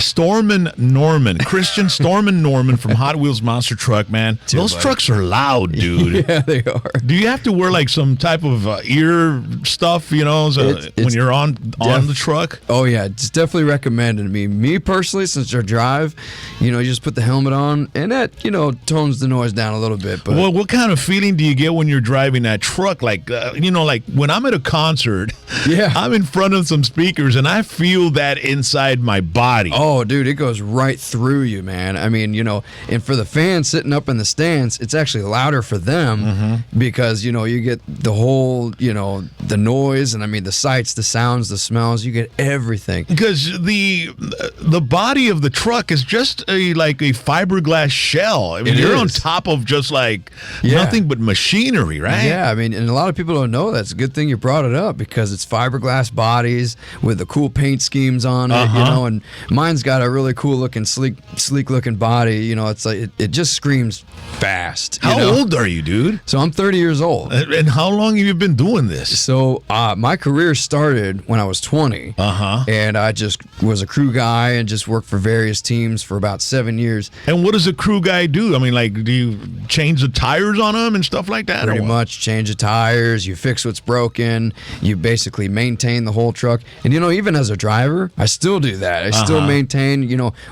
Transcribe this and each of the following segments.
Christian Stormin Norman from Hot Wheels Monster Truck, man. Those trucks are loud, dude. Yeah, they are. Do you have to wear like some type of ear stuff, when you're on the truck? Oh yeah, it's definitely recommended. Me personally, since I drive, you just put the helmet on, and that tones the noise down a little bit. But what kind of feeling do you get when you're driving that truck? Like like when I'm at a concert, yeah, I'm in front of some speakers and I feel that inside my body. Oh, dude, it goes right through you, man. I mean, and for the fans sitting up in the stands, it's actually louder for them because you get the whole the noise and the sights, the sounds, the smells. You get everything because the body of the truck is just a fiberglass shell. I mean, you're on top of just nothing but machinery, right? Yeah, and a lot of people don't know that. It's a good thing you brought it up because it's fiberglass bodies with the cool paint schemes on it, and mine's got a really cool looking, sleek looking body. It's like it just screams fast. How old are you, dude? So I'm 30 years old. And how long have you been doing this? So my career started when I was 20. And I just was a crew guy and just worked for various teams for about 7 years. And what does a crew guy do? Do you change the tires on them and stuff like that? Pretty much change the tires, you fix what's broken, you basically maintain the whole truck. And even as a driver, I still do that. I still maintain,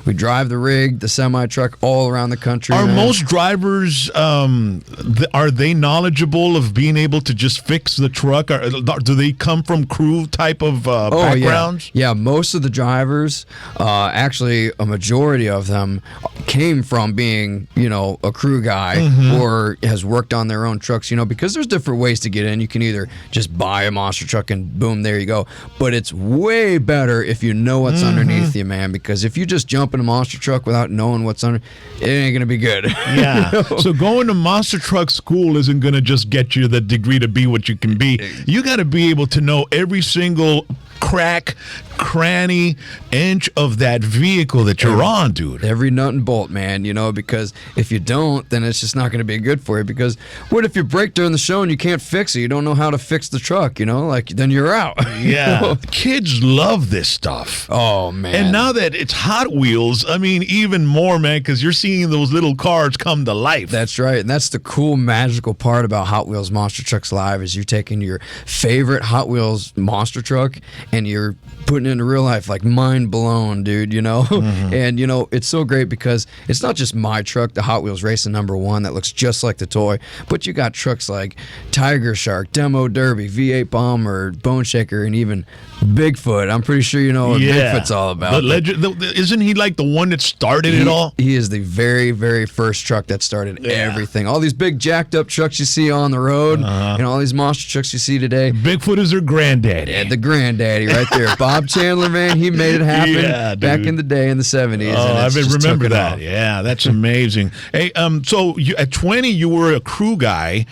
we drive the rig, the semi-truck all around the country. Are most drivers, are they knowledgeable of being able to just fix the truck? Do they come from crew type of backgrounds? Yeah, most of the drivers, actually a majority of them came from being, a crew guy or has worked on their own trucks, because there's different ways to get in. You can either just buy a monster truck and boom, there you go. But it's way better if you know what's underneath you, man, because if you just jump in a monster truck without knowing what's under, it ain't going to be good. Yeah. So going to monster truck school isn't going to just get you the degree to be what you can be. You got to be able to know every single crack, cranny, inch of that vehicle that you're on, dude. Every nut and bolt, man, because if you don't, then it's just not going to be good for you. Because what if you break during the show and you can't fix it? You don't know how to fix the truck, then you're out. Yeah. Kids love this stuff. Oh, man. And now that it's Hot Wheels, even more, man, because you're seeing those little cars come to life. That's right. And that's the cool, magical part about Hot Wheels Monster Trucks Live is you're taking your favorite Hot Wheels monster truck and you're putting it into real life, mind blown, dude, And, it's so great because it's not just my truck, the Hot Wheels Racing #1 that looks just like the toy, but you got trucks like Tiger Shark, Demo Derby, V8 Bomber, Bone Shaker, and even Bigfoot. I'm pretty sure you know what Bigfoot's all about. The legend, isn't he the one that started it all? He is the very, very first truck that started everything. All these big jacked up trucks you see on the road and all these monster trucks you see today. Bigfoot is their granddaddy. Yeah, the granddaddy right there. Bob Chandler, man, he made it happen back in the day in the 70s. Oh, I remember that. Off. Yeah, that's amazing. Hey, so at 20, you were a crew guy.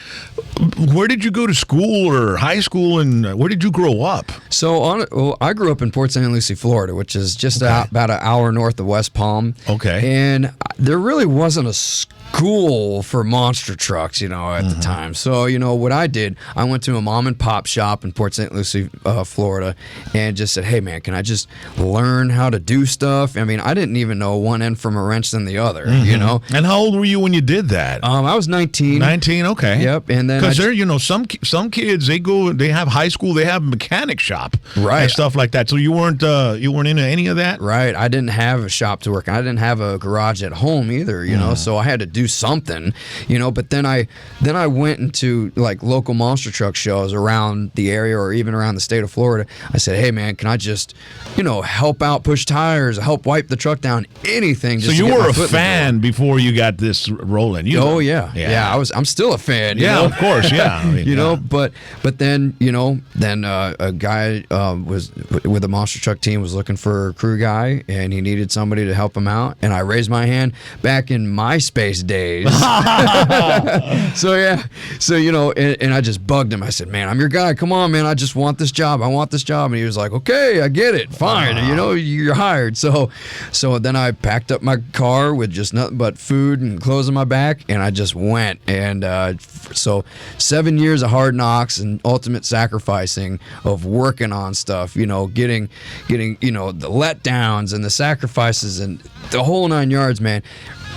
Where did you go to school or high school, and where did you grow up? So I grew up in Port St. Lucie, Florida, which is just about an hour north of West Palm. Okay. And there really wasn't a school for monster trucks, at the time. So, what I did, I went to a mom and pop shop in Port St. Lucie, Florida, and just said, hey, man, can I just learn how to do stuff? I didn't even know one end from a wrench than the other, And how old were you when you did that? I was 19. 19, okay. Yep. And then because there, some kids, they have high school, they have a mechanic shop, right, and stuff like that. So you weren't into any of that, right? I didn't have a shop to work in. I didn't have a garage at home either, So I had to do something, But then I went into local monster truck shows around the area or even around the state of Florida. I said, hey man, can I just help out, push tires, help wipe the truck down, anything. Just so you were a fan before you got this rolling. Yeah. I'm still a fan. Of course, yeah. But then a guy was with a monster truck team was looking for a crew guy, and he needed somebody to help him out. And I raised my hand back in MySpace days. So and I just bugged him. I said, man, I'm your guy. Come on, man. I just want this job. I want this job. And he was like, okay, I get it, fine, you know, you're hired. So then I packed up my car with just nothing but food and clothes on my back, and I just went. And so 7 years of hard knocks and ultimate sacrificing of working on stuff, you know, getting you know, the letdowns and the sacrifices and the whole 9 yards, man.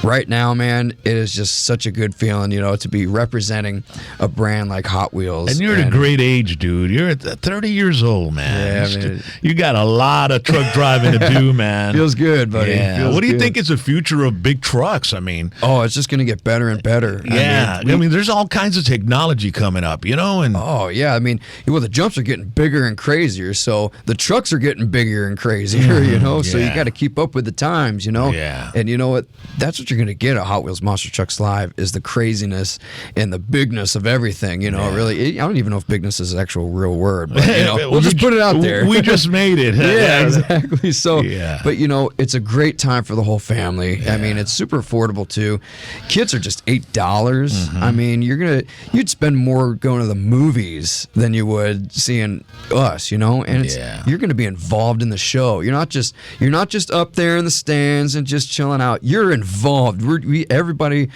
Right now, man, it is just such a good feeling, you know, to be representing a brand like Hot Wheels. And you're at a great age, dude. You're at 30 years old, man. Yeah, man. You got a lot of truck driving to do, man. Feels good, buddy. Yeah. Feels what do you good. think is the future of big trucks? I mean, oh, it's just going to get better and better. Yeah. I mean, there's all kinds of technology coming up, you know? And oh, yeah. I mean, well, the jumps are getting bigger and crazier, so the trucks are getting bigger and crazier, you know? So you got to keep up with the times, you know? Yeah. And you know what? That's what you're going to get at Hot Wheels Monster Trucks Live is the craziness and the bigness of everything, you know? Really, I don't even know if bigness is an actual real word, but, you know, we'll just put it out there. We just made it. Yeah, exactly. So, Yeah. but you know, it's a great time for the whole family. I mean, it's super affordable too. Kids are just $8. I mean, you'd spend more going to the movies than you would seeing us, you know. And you're gonna be involved in the show. You're not just up there in the stands and just chilling out. You're involved. Every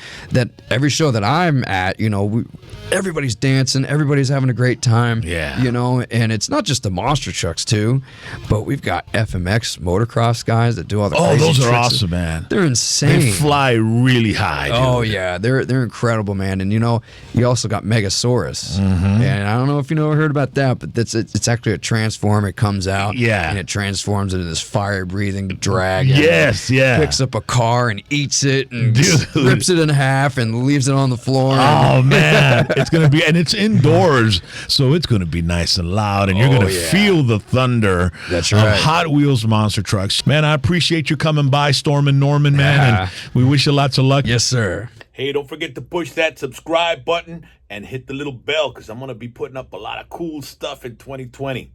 show that I'm at, you know, everybody's dancing, everybody's having a great time. Yeah. You know, and it's not just the monster trucks too, but we've got FMX motocross guys that do all the crazy those are tricks. awesome, man. They're insane. They fly really high, dude. Oh yeah, they're incredible, man. And you know, you also got Megasaurus, and I don't know if you heard about that, but it's actually a transform. It comes out, and it transforms into this fire-breathing dragon. Yes, yeah. Picks up a car and eats it and rips it in half and leaves it on the floor. Oh man, it's gonna be, and it's indoors, so it's gonna be nice and loud, and you're gonna feel the thunder That's of right. Hot Wheels monster trucks. Man, I appreciate you coming by, Stormin Norman, man, and we wish you lots of luck. Yes, sir. Hey, don't forget to push that subscribe button and hit the little bell because I'm going to be putting up a lot of cool stuff in 2020.